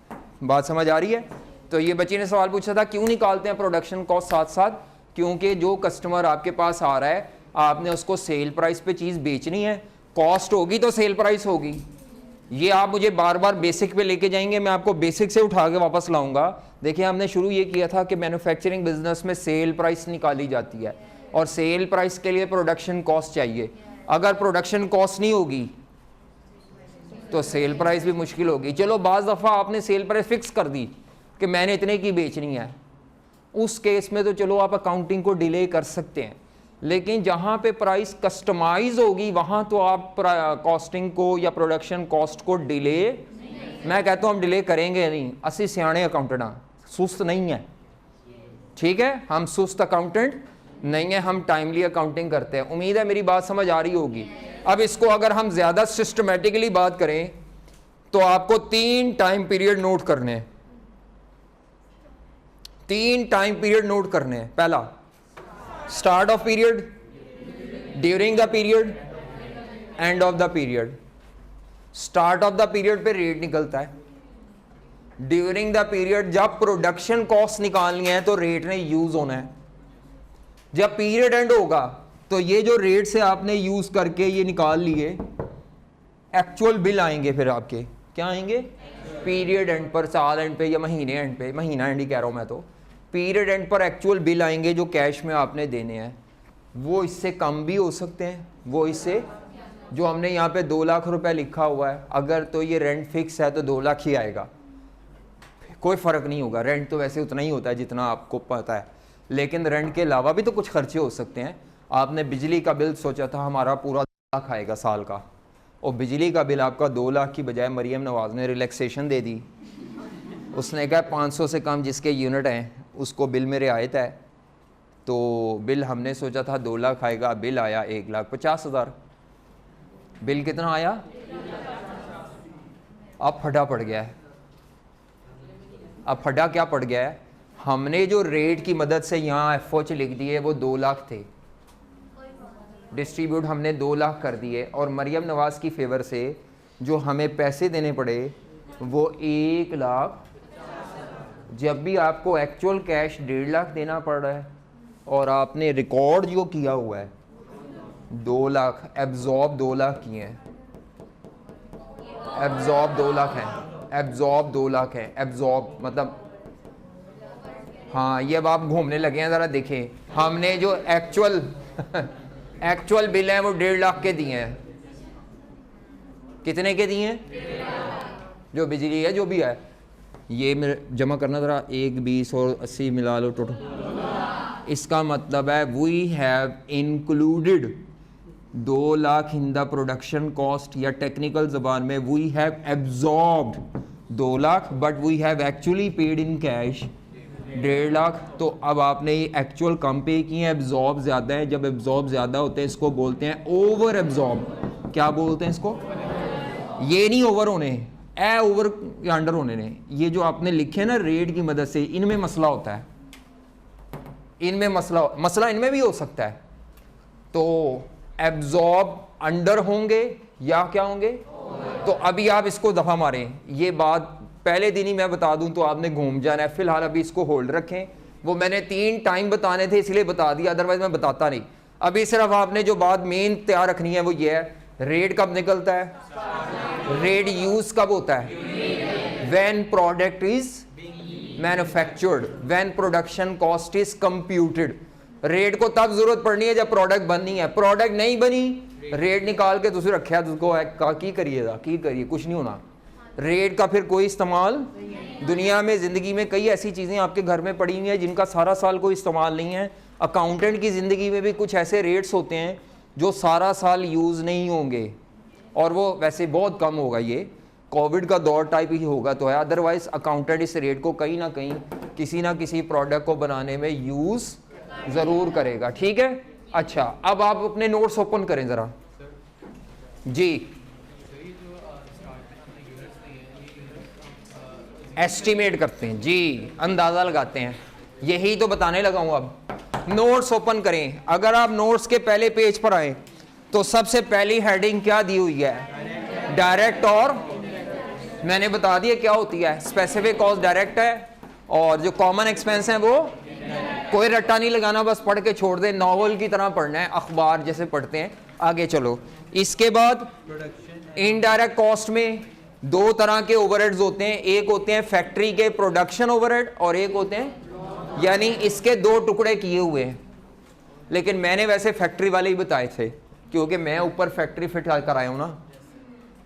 बात समझ आ रही है? तो ये बच्ची ने सवाल पूछा था क्यों निकालते हैं प्रोडक्शन कॉस्ट साथ साथ? क्योंकि जो कस्टमर आपके पास आ रहा है आपने उसको सेल प्राइस पे चीज़ बेचनी है, कॉस्ट होगी तो सेल प्राइस होगी, ये आप मुझे बार बार बेसिक पे लेके जाएंगे, मैं आपको बेसिक से उठा के वापस लाऊंगा। देखिए हमने शुरू ये किया था कि मैन्युफैक्चरिंग बिजनेस में सेल प्राइस निकाली जाती है और सेल प्राइस के लिए प्रोडक्शन कॉस्ट चाहिए। अगर प्रोडक्शन कॉस्ट नहीं होगी तो सेल प्राइस भी मुश्किल होगी। चलो बाज़ दफ़ा आपने सेल प्राइस फिक्स कर दी कि मैंने इतने की बेचनी है, उस केस में तो चलो आप अकाउंटिंग को डिले कर सकते हैं, लेकिन जहाँ पे प्राइस कस्टमाइज होगी वहाँ तो आप कॉस्टिंग को या प्रोडक्शन कॉस्ट को डिले, मैं कहता हूँ हम डिले करेंगे नहीं। असि सियाने अकाउंटेंट सुस्त नहीं है, ठीक है, हम सुस्त अकाउंटेंट नहीं है, हम टाइमली अकाउंटिंग करते हैं। उम्मीद है मेरी बात समझ आ रही होगी। अब इसको अगर हम ज़्यादा सिस्टमेटिकली बात करें तो आपको 3 टाइम पीरियड नोट करने हैं, 3 टाइम पीरियड नोट करने हैं। पहला start of period, during the period, end of the period. Start of the period पे रेट निकलता है, ड्यूरिंग द पीरियड जब प्रोडक्शन कॉस्ट निकालनी है तो रेट ने यूज होना है, जब पीरियड एंड होगा तो ये जो रेट से आपने यूज करके ये निकाल लिए एक्चुअल बिल आएंगे, फिर आपके क्या आएंगे पीरियड एंड पर, साल एंड पे या महीने एंड पे, महीना एंड ही कह रहा हूं मैं तो, पीरियड एंड पर एक्चुअल बिल आएंगे जो कैश में आपने देने हैं। वो इससे कम भी हो सकते हैं, वो इससे, जो हमने यहाँ पे 2 लाख रुपए लिखा हुआ है, अगर तो ये रेंट फिक्स है तो 2 लाख ही आएगा, कोई फ़र्क नहीं होगा। रेंट तो वैसे उतना ही होता है जितना आपको पता है, लेकिन रेंट के अलावा भी तो कुछ खर्चे हो सकते हैं। आपने बिजली का बिल सोचा था हमारा पूरा 2 लाख आएगा साल का, और बिजली का बिल आपका 2 लाख की बजाय मरियम नवाज ने रिलैक्सेशन दे दी, उसने कहा 500 से कम जिसके यूनिट हैं उसको बिल में रियायत है, तो बिल हमने सोचा था 2 लाख आएगा, बिल आया 1,50,000। बिल कितना आया? अब फटा पड़ गया है। अब फटा क्या पड़ गया है? हमने जो रेट की मदद से यहाँ एफओच लिख दिए वो 2 लाख थे, डिस्ट्रीब्यूट हमने 2 लाख कर दिए, और मरियम नवाज की फेवर से जो हमें पैसे देने पड़े वो 1 लाख। जब भी आपको एक्चुअल कैश 1.5 लाख देना पड़ रहा है और आपने रिकॉर्ड जो किया हुआ है 2 लाख, एब्जॉर्ब 2 लाख किए हैं, एब्जॉर्ब 2 लाख हैं, एब्जॉर्ब 2 लाख है, एब्जॉर्ब मतलब, हाँ ये अब आप घूमने लगे हैं, ज़रा देखें। हमने जो एक्चुअल एक्चुअल बिल हैं वो 1.5 लाख के दिए हैं। कितने के दिए हैं? जो बिजली है जो भी है, ये जमा करना ज़रा, 1, 20 और 80 मिला लो टोटल। इसका मतलब है we have included 2 lakh in the production cost, या टेक्निकल ज़बान में we have absorbed 2 lakh, but we have actually paid in cash 1.5 lakh. तो अब आपने ये एक्चुअल कम पे किए हैं, एब्जॉर्ब ज़्यादा है। जब एब्जॉर्ब ज़्यादा होते हैं इसको बोलते हैं ओवर एब्जॉर्ब। क्या बोलते हैं इसको? ये नहीं ओवर होने, ए ओवर या अंडर होने ने। ये जो आपने लिखे ना रेट की मदद से, इनमें मसला होता है, इनमें मसला इनमें भी हो सकता है। तो एब्जॉर्ब अंडर होंगे या क्या होंगे? तो अभी आप इसको दफा मारें, ये बात पहले दिन ही मैं बता दूं तो आपने घूम जाना है। फिलहाल अभी इसको होल्ड रखें, वो मैंने 3 टाइम बताने थे इसलिए बता दिया, अदरवाइज मैं बताता नहीं। अभी सिर्फ आपने जो बात मेन तैयार रखनी है वो ये है, रेट कब निकलता है, रेट यूज कब होता है, when product is manufactured, when production cost is computed. Rate को तब जरूरत पड़नी है जब प्रोडक्ट बननी है। प्रोडक्ट नहीं बनी, रेट निकाल के तुझे रखा उसको की करिएगा, की करिए, कुछ नहीं होना। रेट का फिर कोई इस्तेमाल दुनिया में, ज़िंदगी में कई ऐसी चीज़ें आपके घर में पड़ी हुई हैं जिनका सारा साल कोई इस्तेमाल नहीं है। अकाउंटेंट की ज़िंदगी में भी कुछ ऐसे रेट्स होते हैं जो सारा साल यूज़ नहीं होंगे, और वो वैसे बहुत कम होगा, ये कोविड का दौर टाइप ही होगा तो है। अदरवाइज अकाउंटेंट इस रेट को कहीं ना कहीं किसी ना किसी प्रोडक्ट को बनाने में यूज़ ज़रूर करेगा। ठीक है, अच्छा अब आप अपने नोट्स ओपन करें ज़रा जी। एस्टिमेट करते हैं जी, अंदाज़ा लगाते हैं, यही तो बताने लगा हूँ। अब नोट्स ओपन करें। अगर आप नोट्स के पहले पेज पर आए तो सबसे पहली हेडिंग क्या दी हुई है, डायरेक्ट, और मैंने बता दिया क्या होती है, स्पेसिफिक कॉस्ट डायरेक्ट है, और जो कॉमन एक्सपेंस है वो कोई रट्टा नहीं लगाना, बस पढ़ के छोड़ दे, नॉवल की तरह पढ़ना है, अखबार जैसे पढ़ते हैं। आगे चलो, इसके बाद इनडायरेक्ट कॉस्ट में दो तरह के ओवरहेड्स होते हैं, एक होते हैं फैक्ट्री के प्रोडक्शन ओवरहेड और एक होते हैं, यानी इसके दो टुकड़े किए हुए हैं, लेकिन मैंने वैसे फैक्ट्री वाले ही बताए थे क्योंकि मैं ऊपर फैक्ट्री फिट कर आया हूँ ना,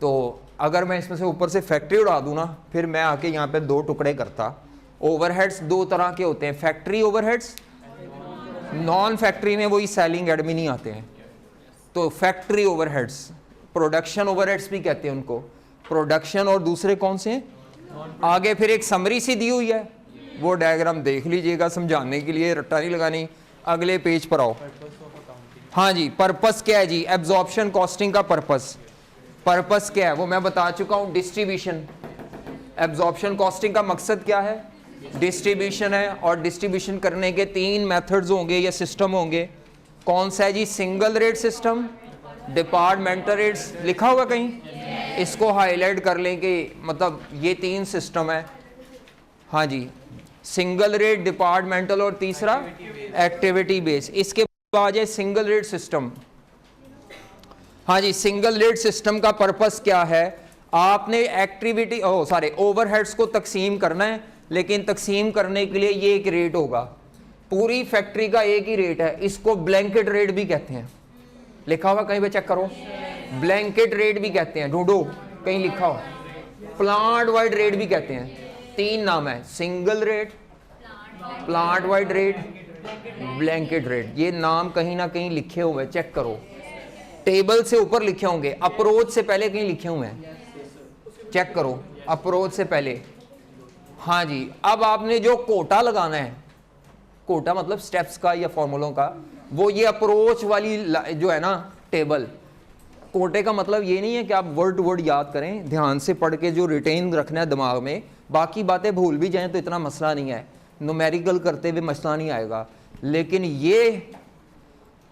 तो अगर मैं इसमें से ऊपर से फैक्ट्री उड़ा दूँ ना, फिर मैं आके यहाँ पे दो टुकड़े करता। ओवरहेड्स दो तरह के होते हैं, फैक्ट्री ओवरहेड्स, नॉन फैक्ट्री में वही सेलिंग एडमिन ही आते हैं। तो फैक्ट्री ओवरहेड्स, प्रोडक्शन ओवरहेड्स भी कहते हैं उनको, प्रोडक्शन, और दूसरे कौन से हैं? आगे फिर एक समरी सी दी हुई है, वो डायग्राम देख लीजिएगा समझाने के लिए, रट्टा नहीं लगानी। अगले पेज पर आओ। हाँ जी, पर्पस क्या है जी? एब्जॉर्प्शन कॉस्टिंग का पर्पस, पर्पस क्या है वो मैं बता चुका हूँ, डिस्ट्रीब्यूशन। एब्जॉर्प्शन कॉस्टिंग का मकसद क्या है? डिस्ट्रीब्यूशन है, और डिस्ट्रीब्यूशन करने के तीन मेथड्स होंगे या सिस्टम होंगे। कौन सा है जी? Single rate system, departmental rates, लिखा होगा कहीं, इसको हाईलाइट कर लें कि मतलब ये तीन सिस्टम है। हाँ जी, सिंगल रेट, डिपार्टमेंटल और तीसरा एक्टिविटी बेस। इसके बाद है सिंगल रेट सिस्टम। हाँ जी, सिंगल रेट सिस्टम का पर्पस क्या है? आपने एक्टिविटी ओवरहेड्स को तकसीम करना है, लेकिन तकसीम करने के लिए ये एक रेट होगा, पूरी फैक्ट्री का एक ही रेट है, इसको ब्लैंकेट रेट भी कहते हैं। लिखा हुआ कहीं पे चेक करो, ब्लैंकेट रेट भी कहते हैं, ढूंढो कहीं लिखा हो। प्लांट वाइड रेट भी कहते हैं, तीन नाम है, single rate, plant wide rate, blanket rate. ये नाम कहीं ना कहीं लिखे हुए, चेक करो, टेबल से ऊपर लिखे होंगे, अप्रोच से पहले कहीं लिखे हुए हैं, चेक करो, अप्रोच से पहले। हाँ जी, अब आपने जो कोटा लगाना है, कोटा मतलब स्टेप्स का या फॉर्मूलों का, वो ये अप्रोच वाली जो है ना टेबल, कोटे का मतलब ये नहीं है कि आप वर्ड टू वर्ड याद करें, ध्यान से पढ़ के जो रिटेन रखना है दिमाग में, बाकी बातें भूल भी जाएं तो इतना मसला नहीं है, न्यूमेरिकल करते हुए मसला नहीं आएगा। लेकिन ये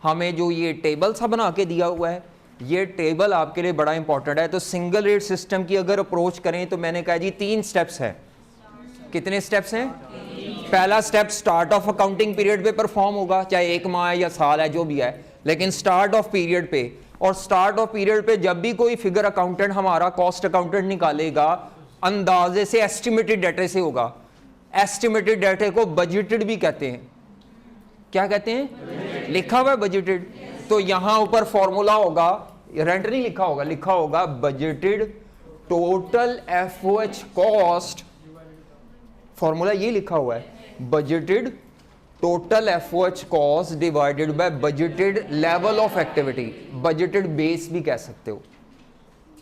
हमें जो ये टेबल सा बना के दिया हुआ है, ये टेबल आपके लिए बड़ा इंपॉर्टेंट है। तो सिंगल रेट सिस्टम की अगर अप्रोच करें तो मैंने कहा जी तीन स्टेप्स हैं। कितने स्टेप्स हैं? पहला step start of accounting period पे परफॉर्म होगा, चाहे एक माह या साल है जो भी है, लेकिन स्टार्ट ऑफ पीरियड पे। और स्टार्ट ऑफ पीरियड पे जब भी कोई फिगर अकाउंटेंट हमारा कॉस्ट अकाउंटेंट निकालेगा, अंदाजे से एस्टिमेटेड डाटे से होगा। एस्टिमेटेड डाटे को बजटेड भी कहते हैं। क्या कहते हैं? लिखा हुआ है बजटेड। तो यहां ऊपर फॉर्मूला होगा, रेंट नहीं लिखा होगा, लिखा होगा budgeted total FOH cost. Formula ये लिखा हुआ है, budgeted total FOH cost divided by budgeted level of activity. Budgeted base भी कह सकते हो,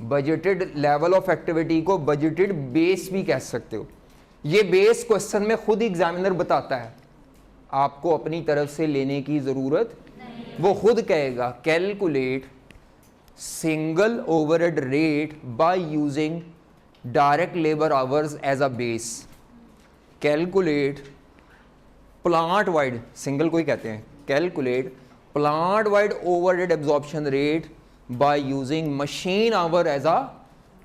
बजटेड लेवल ऑफ एक्टिविटी को बजटेड बेस भी कह सकते हो। ये बेस क्वेश्चन में खुद एग्जामिनर बताता है, आपको अपनी तरफ से लेने की जरूरत नहीं। वो खुद कहेगा calculate single overhead rate by using direct labour hours as a base. Calculate plant wide, single को ही कहते हैं, calculate plant wide overhead absorption rate by using machine hour as a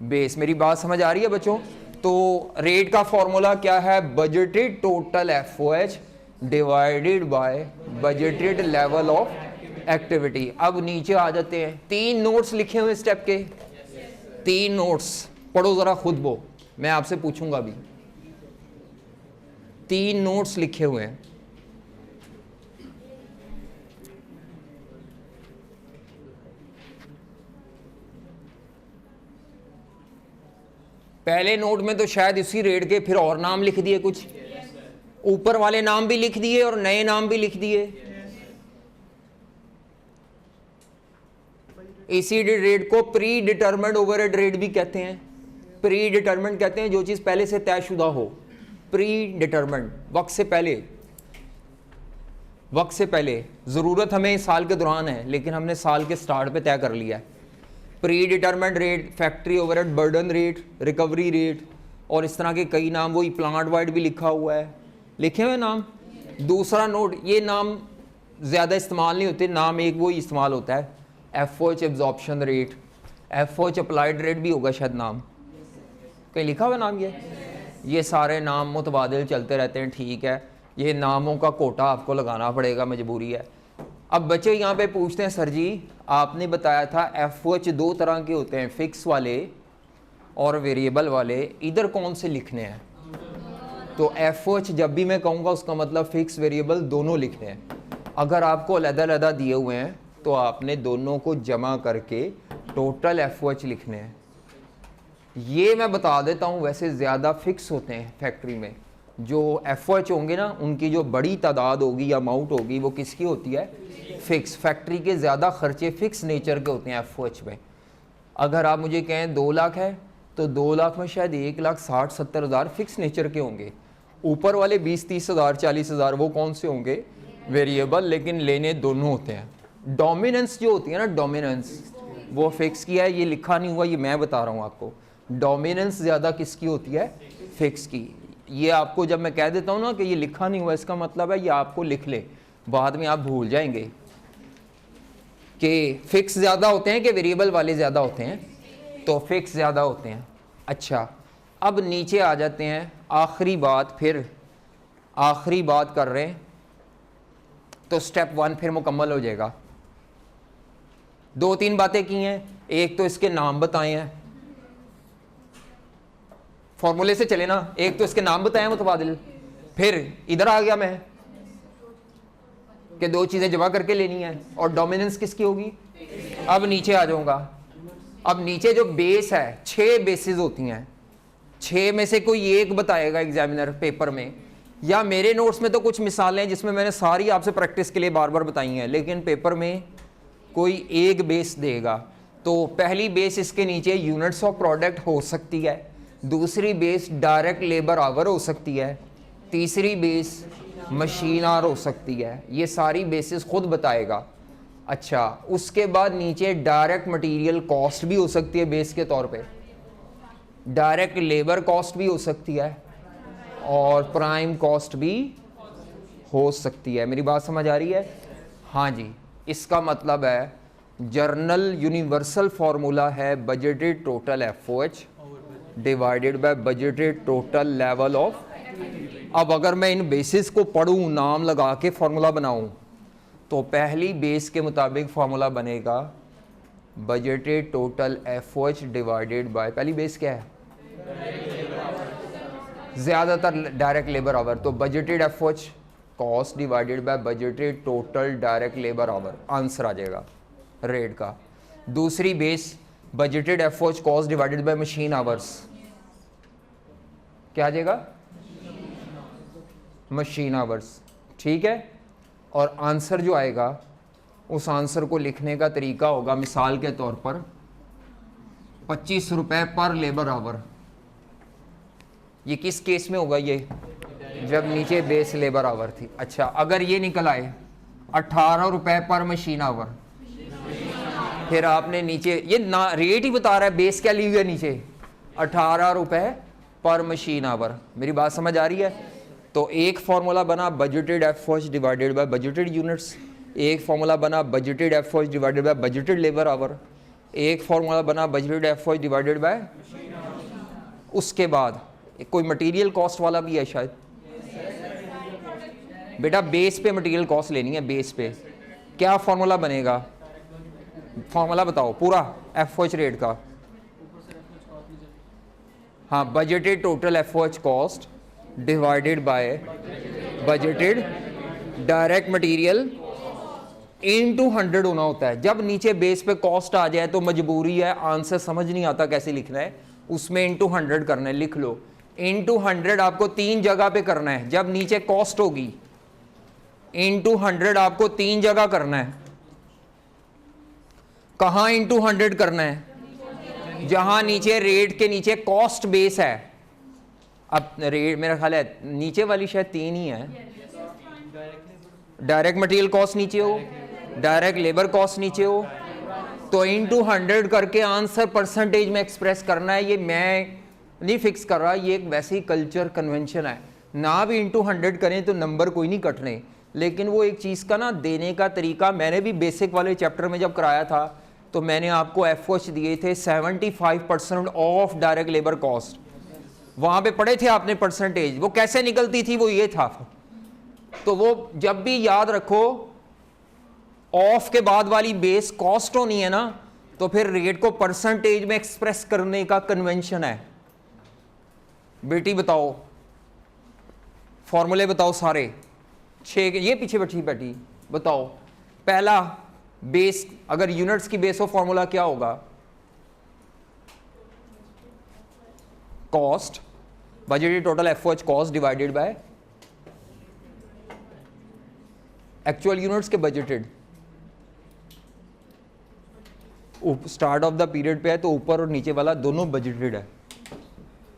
base. मेरी बात समझ आ रही है बच्चों? तो रेट का फॉर्मूला क्या है? Budgeted total FOH divided by budgeted level of activity. अब नीचे आ जाते हैं, तीन नोट्स लिखे हुए स्टेप के, तीन नोट्स पढ़ो जरा खुद वो, मैं आपसे पूछूंगा अभी। तीन नोट्स लिखे हुए हैं, पहले नोट में तो शायद इसी रेट के फिर और नाम लिख दिए, कुछ ऊपर वाले नाम भी लिख दिए और नए नाम भी लिख दिए। इसी रेट को प्री डिटरमिन्ड ओवरहेड रेट भी कहते हैं। प्री डिटरमिन्ड कहते हैं जो चीज पहले से तयशुदा हो, प्री डिटरमिन्ड, वक्त से पहले, वक्त से पहले। जरूरत हमें साल के दौरान है लेकिन हमने साल के स्टार्ट पे तय कर लिया है। Pre determined rate, factory overhead burden rate, recovery rate, और इस तरह के कई नाम, वही प्लांट वाइड भी लिखा हुआ है, लिखे हुए नाम। दूसरा नोट, ये नाम ज़्यादा इस्तेमाल नहीं होते, नाम एक वो ही इस्तेमाल होता है, FOH absorption rate, FOH applied rate भी होगा शायद नाम, कहीं लिखा हुआ नाम ये सारे नाम मुतबादिल चलते रहते हैं, ठीक है। ये नामों का कोटा आपको लगाना पड़ेगा, मजबूरी है। अब बच्चे यहाँ पे पूछते हैं, सर जी आपने बताया था एफओएच दो तरह के होते हैं, फिक्स वाले और वेरिएबल वाले इधर कौन से लिखने हैं? तो FOH जब भी मैं कहूँगा उसका मतलब फिक्स वेरिएबल दोनों लिखने हैं। अगर आपको अलग-अलग दिए हुए हैं तो आपने दोनों को जमा करके टोटल FOH लिखने हैं। ये मैं बता देता हूँ, वैसे ज़्यादा फिक्स होते हैं फैक्ट्री में। जो FOH होंगे ना, उनकी जो बड़ी तादाद होगी या अमाउंट होगी वो किसकी होती है? फिक्स। फैक्ट्री के ज़्यादा खर्चे फिक्स नेचर के होते हैं FOH में। अगर आप मुझे कहें 2 लाख है तो 2 लाख में शायद 1,60,70,000 फिक्स नेचर के होंगे। ऊपर वाले 20-30,000 40,000 वो कौन से होंगे? वेरिएबल, लेकिन लेने दोनों होते हैं। डोमिनेंस जो होती है ना, डोमिनेंस वो फिक्स की है, ये लिखा नहीं हुआ, ये मैं बता रहा हूँ आपको। डोमिनेंस ज़्यादा किसकी होती है? फिक्स की। ये आपको जब मैं कह देता हूँ ना कि ये लिखा नहीं हुआ, इसका मतलब है ये आपको लिख ले, बाद में आप भूल जाएंगे कि फिक्स ज़्यादा होते हैं कि वेरिएबल वाले ज़्यादा होते हैं। तो फिक्स ज़्यादा होते हैं। अच्छा, अब नीचे आ जाते हैं, आखिरी बात, फिर आखिरी बात कर रहे हैं तो स्टेप 1 फिर मुकम्मल हो जाएगा। 2-3 बातें की हैं। एक तो इसके नाम बताए हैं, फॉर्मूले से चले ना, एक तो इसके नाम बताए मुतबादिल। फिर इधर आ गया मैं कि 2 चीज़ें जमा करके लेनी है और डोमिनेंस किसकी होगी। अब नीचे आ जाऊंगा। अब नीचे जो बेस है, 6 बेसिस होती हैं। 6 में से कोई एक बताएगा एग्जामिनर पेपर में, या मेरे नोट्स में तो कुछ मिसालें जिसमें मैंने सारी आपसे प्रैक्टिस के लिए बार बार बताई हैं, लेकिन पेपर में कोई एक बेस देगा। तो पहली बेस इसके नीचे यूनिट्स ऑफ प्रोडक्ट हो सकती है, दूसरी बेस डायरेक्ट लेबर आवर हो सकती है, तीसरी बेस मशीन आवर हो सकती है। ये सारी बेसिस खुद बताएगा। अच्छा, उसके बाद नीचे डायरेक्ट मटेरियल कॉस्ट भी हो सकती है बेस के तौर पे, डायरेक्ट लेबर कॉस्ट भी हो सकती है और प्राइम कॉस्ट भी हो सकती है। मेरी बात समझ आ रही है? हाँ जी। इसका मतलब है जर्नल यूनिवर्सल फार्मूला है budgeted total FOH divided by budgeted total level of. अब अगर मैं इन बेसिस को पढ़ूं, नाम लगा के फार्मूला बनाऊं, तो पहली बेस के मुताबिक फार्मूला बनेगा budgeted total FOH divided by, पहली बेस क्या है? ज़्यादातर डायरेक्ट लेबर आवर, तो budgeted FOH cost divided by budgeted total direct labour hour, answer आ जाएगा रेट का। दूसरी base budgeted FOH cost divided by machine hours, क्या आ जाएगा? मशीन आवर्स, ठीक है। और आंसर जो आएगा, उस आंसर को लिखने का तरीका होगा, मिसाल के तौर पर 25 रुपए पर लेबर आवर। ये किस केस में होगा? ये जब नीचे बेस लेबर आवर थी। अच्छा, अगर ये निकल आए 18 रुपए पर मशीन आवर, फिर आपने नीचे ये ना रेट ही बता रहा है, बेस क्या ली हुई है नीचे? 18 रुपए पर मशीन आवर। मेरी बात समझ आ रही है? तो एक फॉर्मूला बना budgeted FOH divided by budgeted units, एक फॉर्मूला बना budgeted FOH divided by budgeted labour our, एक फॉर्मूला बना बजटेड FOH डिवाइडेड बाय, उसके बाद कोई मटेरियल कॉस्ट वाला भी है शायद। बेटा बेस पे मटेरियल कॉस्ट लेनी है, बेस पे क्या फॉर्मूला बनेगा? फॉर्मूला बताओ पूरा FOH रेट का। हाँ, budgeted total FOH cost divided by budgeted direct material into 100 होना होता है। जब नीचे बेस पे कॉस्ट आ जाए तो मजबूरी है, आंसर समझ नहीं आता कैसे लिखना है, उसमें इनटू 100 करना है। लिख लो, इनटू 100 आपको 3 जगह पे करना है। जब नीचे कॉस्ट होगी इनटू 100 आपको 3 जगह करना है। कहाँ इनटू 100 करना है? जहां नीचे रेट के नीचे कॉस्ट बेस है। अब रेट मेरा ख्याल है नीचे वाली शायद 3 ही है। डायरेक्ट मटेरियल कॉस्ट नीचे हो, डायरेक्ट लेबर कॉस्ट नीचे हो, तो इनटू 100 करके आंसर परसेंटेज में एक्सप्रेस करना है। ये मैं नहीं फिक्स कर रहा, ये एक वैसे ही कल्चर कन्वेंशन है। ना भी इनटू 100 करें तो नंबर कोई नहीं कटने, लेकिन वो एक चीज़ का ना देने का तरीका, मैंने भी बेसिक वाले चैप्टर में जब कराया था तो मैंने आपको FOH दिए थे 75% ऑफ डायरेक्ट लेबर कॉस्ट। वहाँ पे पढ़े थे आपने परसेंटेज, वो कैसे निकलती थी? वो ये था। तो वो जब भी याद रखो, ऑफ के बाद वाली बेस कॉस्ट होनी है ना, तो फिर रेट को परसेंटेज में एक्सप्रेस करने का कन्वेंशन है। बेटी बताओ, फॉर्मूले बताओ सारे 6 ये पीछे बैठी बैठी बताओ। पहला बेस, अगर यूनिट्स की बेस हो फॉर्मूला क्या होगा? Cost, budgeted total FOH cost divided by actual units के budgeted. Start of the period पे है तो ऊपर और नीचे वाला दोनों बजटेड है।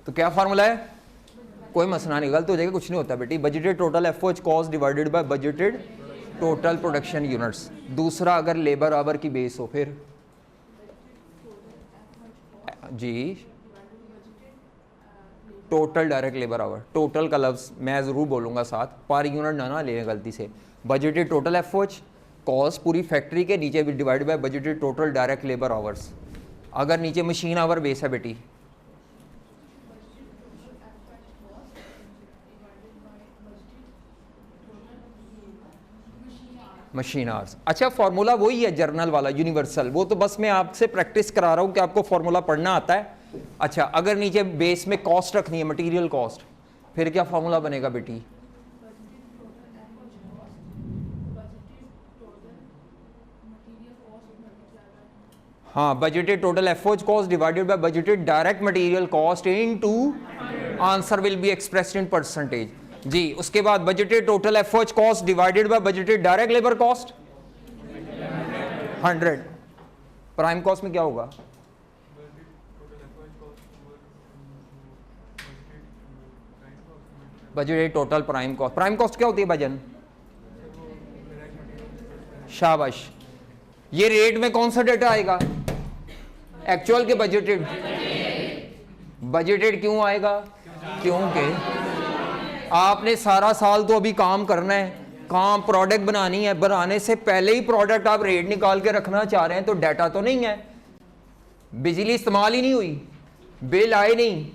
तो क्या फार्मूला है? कोई मसला नहीं, गलत हो जाएगा, कुछ नहीं होता बेटी। Budgeted total FOH cost divided by budgeted total production units. दूसरा अगर लेबर आवर की बेस हो फिर जी total direct labour hour, total का लफ्ज मैं जरूर बोलूंगा साथ, पर यूनिट ना लें गलती से। बजटेड टोटल एफओएच कॉस्ट पूरी फैक्ट्री के नीचे भी divide by budgeted total direct labour hours. अगर नीचे मशीन आवर बेस है बेटी, मशीन आवर्स। अच्छा फॉर्मूला वही है जर्नल वाला यूनिवर्सल, वो तो बस मैं आपसे प्रैक्टिस करा रहा हूं कि आपको फॉर्मूला पढ़ना आता है। अच्छा अगर नीचे बेस में कॉस्ट रखनी है, मटेरियल कॉस्ट, फिर क्या फॉर्मूला बनेगा बेटी? हाँ, budgeted total FOH cost divided by budgeted direct material cost into answer will be expressed in percentage जी। उसके बाद budgeted total FOH cost divided by budgeted direct labour cost 100। Prime cost में क्या होगा? Budgeted total prime cost. Prime cost क्या होती है भजन? शाबाश। ये रेट में कौन सा डेटा आएगा? एक्चुअल के बजटेड? बजटेड क्यों आएगा? क्योंकि आपने सारा साल तो अभी काम करना है, काम प्रोडक्ट बनानी है, बनाने से पहले ही प्रोडक्ट आप रेट निकाल के रखना चाह रहे हैं, तो डाटा तो नहीं है, बिजली इस्तेमाल ही नहीं हुई, बिल आए नहीं,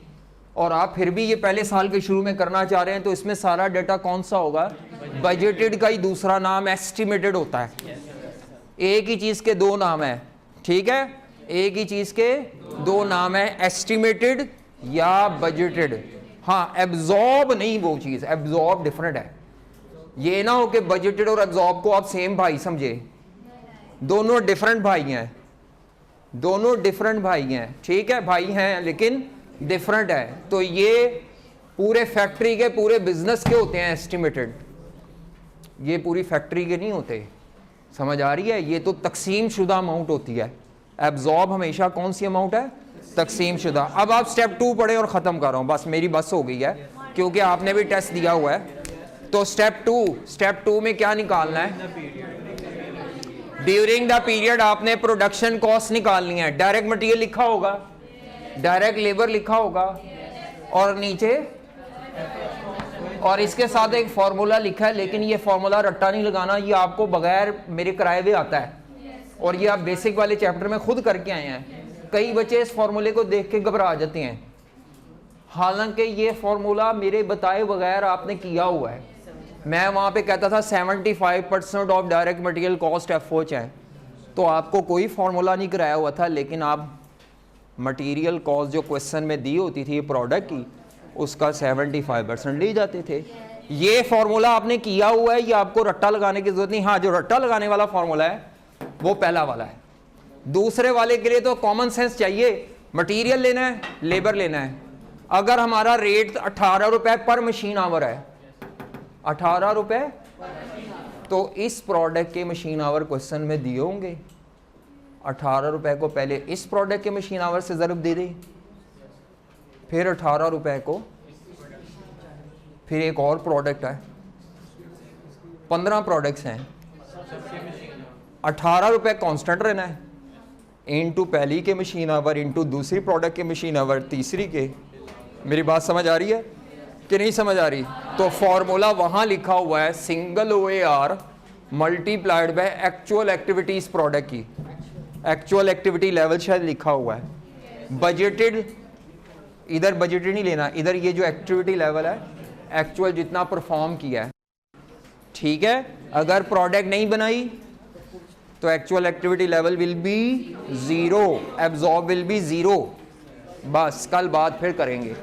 और आप फिर भी ये पहले साल के शुरू में करना चाह रहे हैं, तो इसमें सारा डाटा कौन सा होगा? बजटेड का ही दूसरा नाम एस्टिमेटेड होता है। एक ही चीज के दो नाम है, ठीक है? एक ही चीज के दो नाम है, एस्टिमेटेड या बजटेड। हाँ, एब्जॉर्ब नहीं वो चीज, एब्जॉर्ब डिफरेंट है। ये ना हो कि बजटेड और एब्जॉर्ब को आप सेम भाई समझे, दोनों डिफरेंट भाई हैं, दोनों डिफरेंट भाई हैं, ठीक है? भाई हैं लेकिन डिफरेंट है। तो ये पूरे फैक्ट्री के, पूरे बिजनेस के होते हैं एस्टिमेटेड, ये पूरी फैक्ट्री के नहीं होते। समझ आ रही है? ये तो तकसीम शुदा अमाउंट होती है। एब्जॉर्ब हमेशा कौन सी अमाउंट है? तकसीम शुदा। अब आप स्टेप 2 पढ़े और ख़त्म कर रहा हूँ, बस मेरी बस हो गई है, क्योंकि आपने भी टेस्ट दिया हुआ है। तो स्टेप 2 में क्या निकालना है? ड्यूरिंग द पीरियड आपने प्रोडक्शन कॉस्ट निकालनी है। डायरेक्ट मटेरियल लिखा होगा, डायरेक्ट लेबर लिखा होगा, और नीचे और इसके साथ एक फॉर्मूला लिखा है, लेकिन ये फॉर्मूला रट्टा नहीं लगाना, ये आपको बगैर मेरे कराए हुए आता है, और ये आप बेसिक वाले चैप्टर में खुद करके आए हैं। कई बच्चे इस फॉर्मूले को देख के घबरा जाते हैं, हालांकि ये फॉर्मूला मेरे बताए बगैर आपने किया हुआ है। मैं वहाँ पे कहता था 75% of direct material cost FOH है, तो आपको कोई फॉर्मूला नहीं कराया हुआ था, लेकिन आप मटेरियल कॉस्ट जो क्वेश्चन में दी होती थी प्रोडक्ट की, उसका 75% ले जाते थे। ये फॉर्मूला आपने किया हुआ है, ये आपको रट्टा लगाने की जरूरत नहीं। हाँ, जो रट्टा लगाने वाला फॉर्मूला है वो पहला वाला है। दूसरे वाले के लिए तो कॉमन सेंस चाहिए, मटेरियल लेना है, लेबर लेना है। अगर हमारा रेट 18 रुपए पर मशीन आवर है, 18 रुपए, तो इस प्रोडक्ट के मशीन आवर क्वेश्चन में दिए होंगे। 18 रुपए को पहले इस प्रोडक्ट के मशीन आवर से ज़रूर दे दे, फिर 18 रुपए को, फिर एक और प्रोडक्ट है, 15 प्रोडक्ट्स हैं, 18 रुपए कांस्टेंट रहना है, इनटू पहली के मशीन आवर, इनटू दूसरी प्रोडक्ट के मशीन आवर, तीसरी के। मेरी बात समझ आ रही है कि नहीं समझ आ रही? तो फॉर्मूला वहां लिखा हुआ है, single OAR multiplied by actual activities product की, एक्चुअल एक्टिविटी लेवल शायद लिखा हुआ है। बजटेड, इधर बजटेड नहीं लेना, इधर ये जो एक्टिविटी लेवल है, एक्चुअल जितना परफॉर्म किया है, ठीक है? अगर प्रोडक्ट नहीं बनाई तो actual activity level will be 0, absorb will be 0। बस कल बात फिर करेंगे।